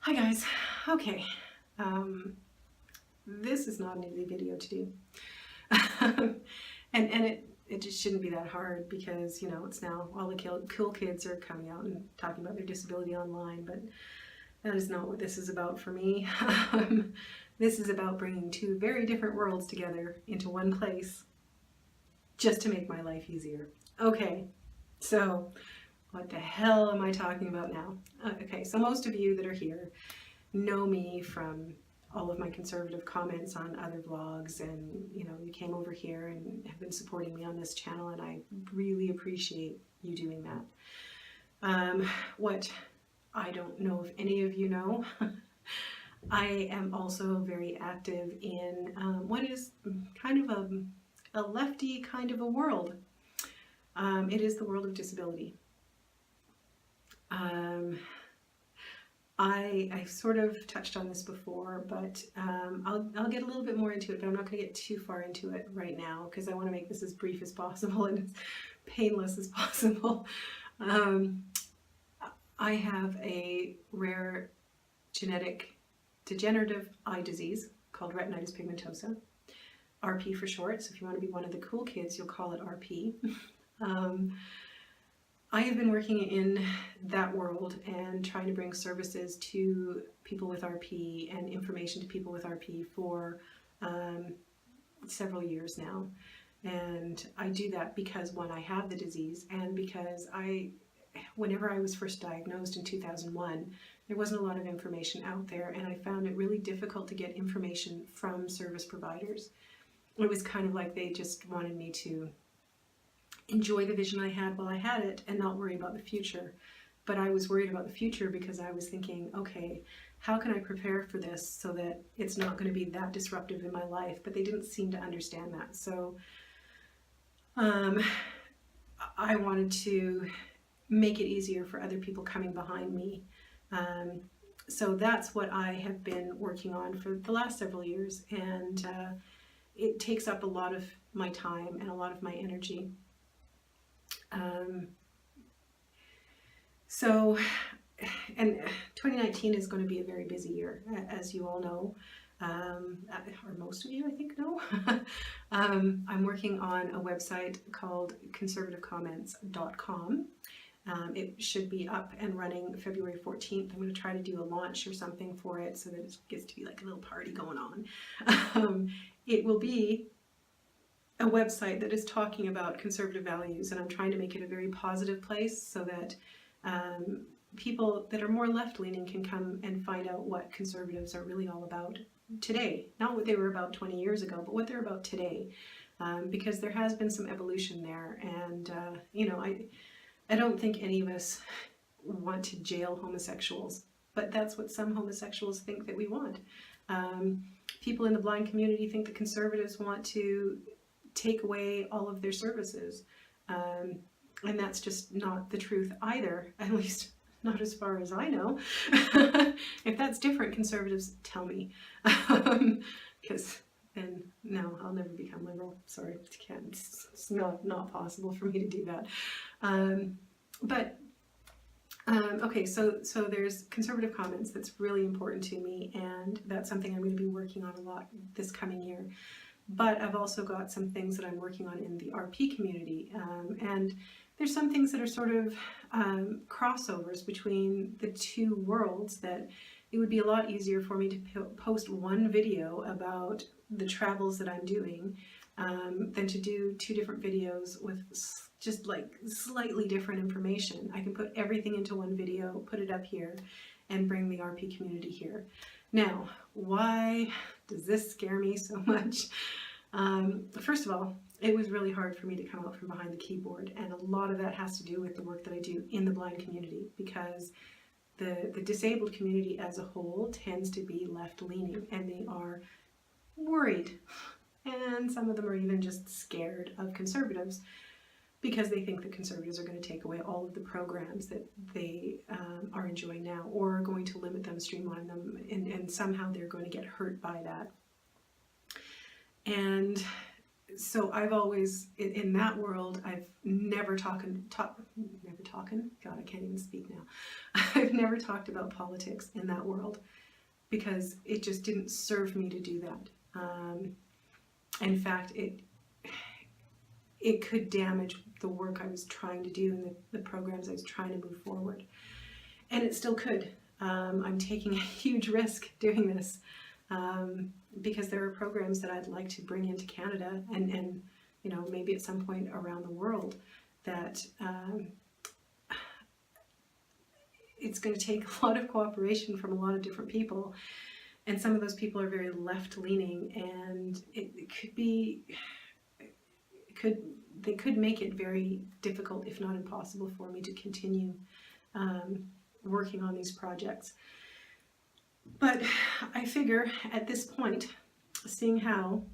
Hi guys. Okay, this is not an easy video to do. and it just shouldn't be that hard because, you know, it's now all the cool kids are coming out and talking about their disability online, but that is not what this is about for me. This is about bringing two very different worlds together into one place just to make my life easier. Okay, so what the hell am I talking about now? Okay, so most of you that are here know me from all of my conservative comments on other vlogs, and you know, you came over here and have been supporting me on this channel, and I really appreciate you doing that. What I don't know if any of you know, I am also very active in what is kind of a lefty kind of a world. It is the world of disability. I sort of touched on this before, but I'll get a little bit more into it, but I'm not going to get too far into it right now because I want to make this as brief as possible and as painless as possible. I have a rare genetic degenerative eye disease called retinitis pigmentosa, RP for short, so if you want to be one of the cool kids, you'll call it RP. I have been working in that world and trying to bring services to people with RP and information to people with RP for several years now. And I do that because, one, I have the disease, and because whenever I was first diagnosed in 2001, there wasn't a lot of information out there, and I found it really difficult to get information from service providers. It was kind of like they just wanted me to enjoy the vision I had while I had it and not worry about the future. But I was worried about the future because I was thinking, okay, how can I prepare for this so that it's not going to be that disruptive in my life? But they didn't seem to understand that. So I wanted to make it easier for other people coming behind me. So that's what I have been working on for the last several years, and it takes up a lot of my time and a lot of my energy. And 2019 is going to be a very busy year, as you all know, or most of you I think know. I'm working on a website called conservativecomments.com. It should be up and running February 14th. I'm going to try to do a launch or something for it so that it gets to be like a little party going on. It will be a website that is talking about conservative values, and I'm trying to make it a very positive place so that people that are more left-leaning can come and find out what conservatives are really all about today. Not what they were about 20 years ago, but what they're about today. Because there has been some evolution there, and you know, I don't think any of us want to jail homosexuals, but that's what some homosexuals think that we want. People in the blind community think that conservatives want to take away all of their services, and that's just not the truth either, at least not as far as I know. If that's different, conservatives, tell me, because then no, I'll never become liberal. Sorry, can't. It's not possible for me to do that. Okay, so there's conservative comments that's really important to me, and that's something I'm going to be working on a lot this coming year. But I've also got some things that I'm working on in the RP community, and there's some things that are sort of crossovers between the two worlds, that it would be a lot easier for me to post one video about the travels that I'm doing than to do two different videos with just like slightly different information. I can put everything into one video, put it up here, and bring the RP community here. Now, why does this scare me so much? First of all, it was really hard for me to come out from behind the keyboard, and a lot of that has to do with the work that I do in the blind community, because the disabled community as a whole tends to be left-leaning, and they are worried, and some of them are even just scared of conservatives because they think that conservatives are going to take away all of the programs that they are enjoying now, or are going to limit them, streamline them, and somehow they're going to get hurt by that. And so I've always, in that world, I've never God, I can't even speak now. I've never talked about politics in that world because it just didn't serve me to do that. In fact, it could damage the work I was trying to do and the programs I was trying to move forward. And it still could. I'm taking a huge risk doing this. Because there are programs that I'd like to bring into Canada and you know, maybe at some point around the world that it's going to take a lot of cooperation from a lot of different people, and some of those people are very left-leaning, and they could make it very difficult, if not impossible, for me to continue working on these projects. But I figure at this point, seeing how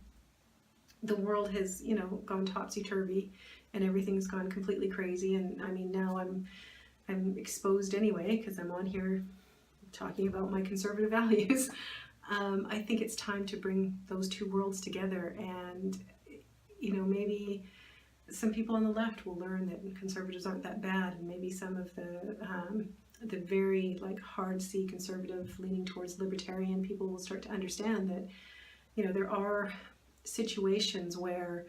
the world has, you know, gone topsy-turvy and everything's gone completely crazy, and I mean, now I'm exposed anyway because I'm on here talking about my conservative values. I think it's time to bring those two worlds together, and you know, maybe some people on the left will learn that conservatives aren't that bad, and maybe some of the very like hard C conservative leaning towards libertarian people will start to understand that, you know, there are situations where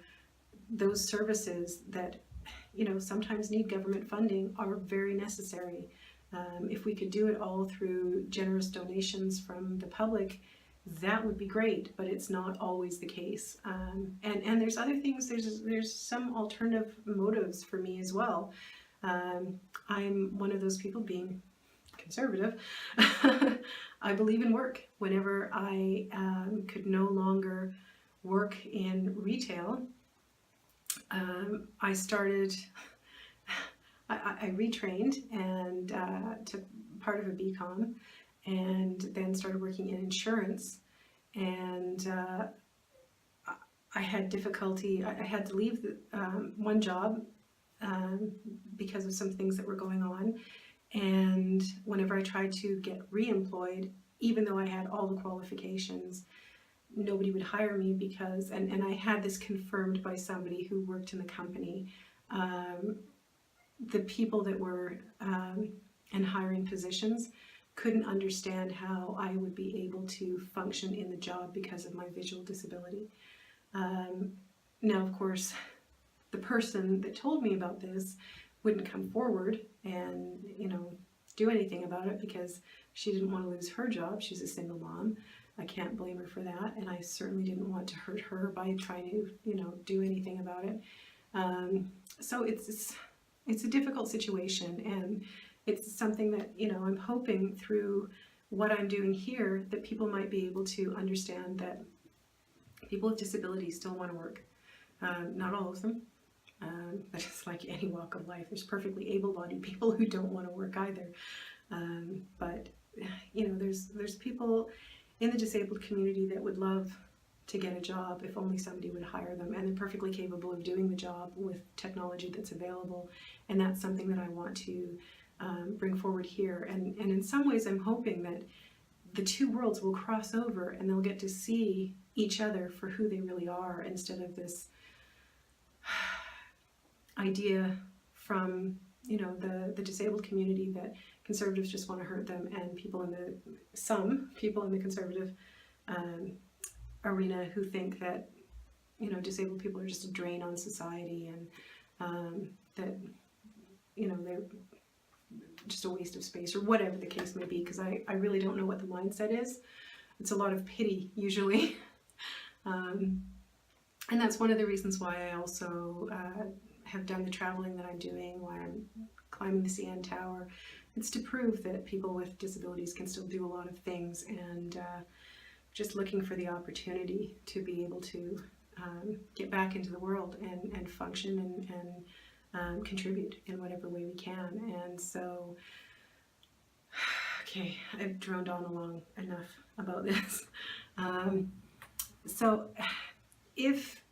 those services that, you know, sometimes need government funding are very necessary. If we could do it all through generous donations from the public, that would be great, but it's not always the case. And there's other things, there's some alternative motives for me as well. I'm one of those people, being conservative. I believe in work. Whenever I could no longer work in retail, I started, I retrained and took part of a BCom, and then started working in insurance, and I had difficulty. I had to leave one job because of some things that were going on, and whenever I tried to get re-employed, even though I had all the qualifications, nobody would hire me because, and I had this confirmed by somebody who worked in the company, the people that were in hiring positions couldn't understand how I would be able to function in the job because of my visual disability. Now, of course, the person that told me about this wouldn't come forward and, you know, do anything about it because she didn't want to lose her job. She's a single mom. I can't blame her for that, and I certainly didn't want to hurt her by trying to, you know, do anything about it. So it's a difficult situation, and it's something that, you know, I'm hoping through what I'm doing here that people might be able to understand that people with disabilities still want to work. Not all of them, but it's like any walk of life. There's perfectly able-bodied people who don't want to work either. But, you know, there's people in the disabled community that would love to get a job if only somebody would hire them, and they're perfectly capable of doing the job with technology that's available, and that's something that I want to bring forward here. And in some ways I'm hoping that the two worlds will cross over and they'll get to see each other for who they really are, instead of this idea from, you know, the disabled community that conservatives just want to hurt them, and some people in the conservative arena who think that, you know, disabled people are just a drain on society, and that, you know, they're just a waste of space, or whatever the case may be, because I really don't know what the mindset is. It's a lot of pity usually. And that's one of the reasons why I also have done the traveling that I'm doing, why I'm climbing the CN Tower. It's to prove that people with disabilities can still do a lot of things, and just looking for the opportunity to be able to get back into the world and function and contribute in whatever way we can. And so, okay, I've droned on along enough about this. So if,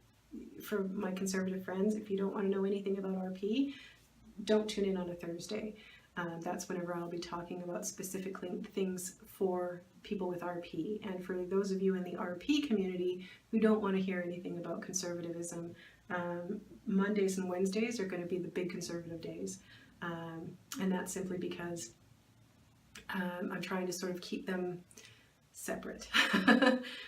for my conservative friends, if you don't want to know anything about RP, don't tune in on a Thursday. That's whenever I'll be talking about specific things for people with RP. And for those of you in the RP community who don't want to hear anything about conservatism, Mondays and Wednesdays are going to be the big conservative days. And that's simply because I'm trying to sort of keep them separate.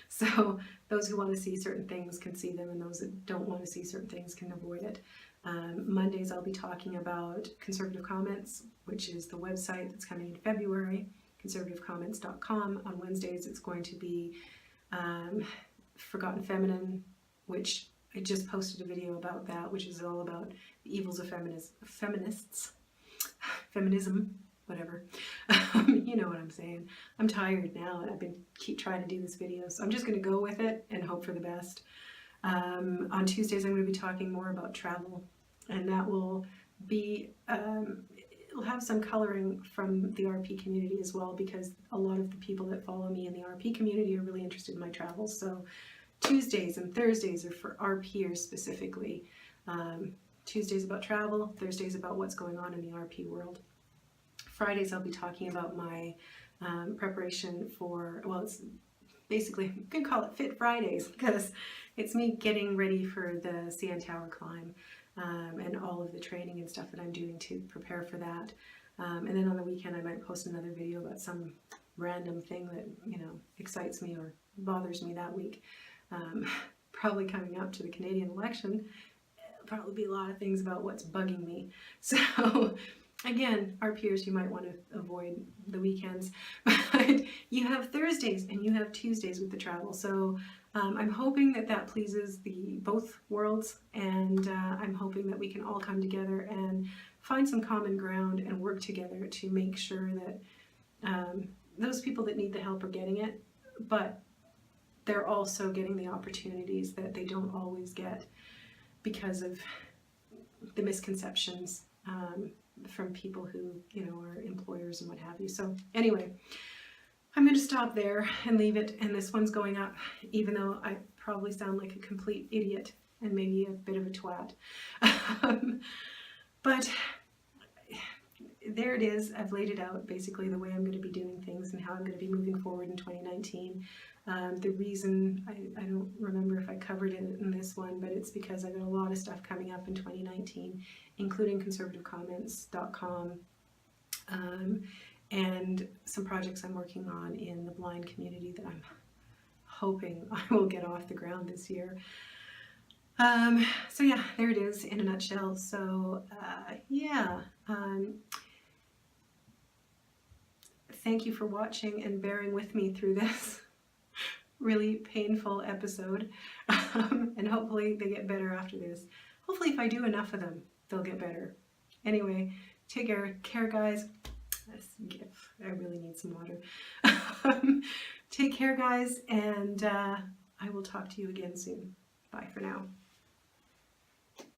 So those who want to see certain things can see them, and those that don't want to see certain things can avoid it. Mondays I'll be talking about Conservative Comments, which is the website that's coming in February, conservativecomments.com. On Wednesdays it's going to be Forgotten Feminine, which I just posted a video about that, which is all about the evils of feminism, whatever. You know what I'm saying. I'm tired now, and I've been keep trying to do this video, so I'm just going to go with it and hope for the best. On Tuesdays I'm going to be talking more about travel, and that will be it'll have some coloring from the RP community as well, because a lot of the people that follow me in the RP community are really interested in my travels. So Tuesdays and Thursdays are for RPers specifically. Tuesdays about travel, Thursdays about what's going on in the RP world. Fridays I'll be talking about my preparation for, well, it's basically, you can call it Fit Fridays, because it's me getting ready for the CN Tower climb, and all of the training and stuff that I'm doing to prepare for that. And then on the weekend I might post another video about some random thing that, you know, excites me or bothers me that week. Probably coming up to the Canadian election, there'll probably be a lot of things about what's bugging me. So again, our peers, you might want to avoid the weekends, but you have Thursdays and you have Tuesdays with the travel. So I'm hoping that that pleases both worlds, and I'm hoping that we can all come together and find some common ground and work together to make sure that those people that need the help are getting it, but they're also getting the opportunities that they don't always get because of the misconceptions from people who, you know, are employers and what have you. So anyway, I'm going to stop there and leave it, and this one's going up, even though I probably sound like a complete idiot and maybe a bit of a twat. But there it is. I've laid it out, basically the way I'm going to be doing things and how I'm going to be moving forward in 2019. The reason, I don't remember if I covered it in this one, but it's because I've got a lot of stuff coming up in 2019, including conservativecomments.com, and some projects I'm working on in the blind community that I'm hoping I will get off the ground this year. So yeah, there it is in a nutshell. So yeah, thank you for watching and bearing with me through this really painful episode, and hopefully they get better after this. Hopefully if I do enough of them, they'll get better. Anyway, take care guys. I really need some water. Take care guys, and I will talk to you again soon. Bye for now.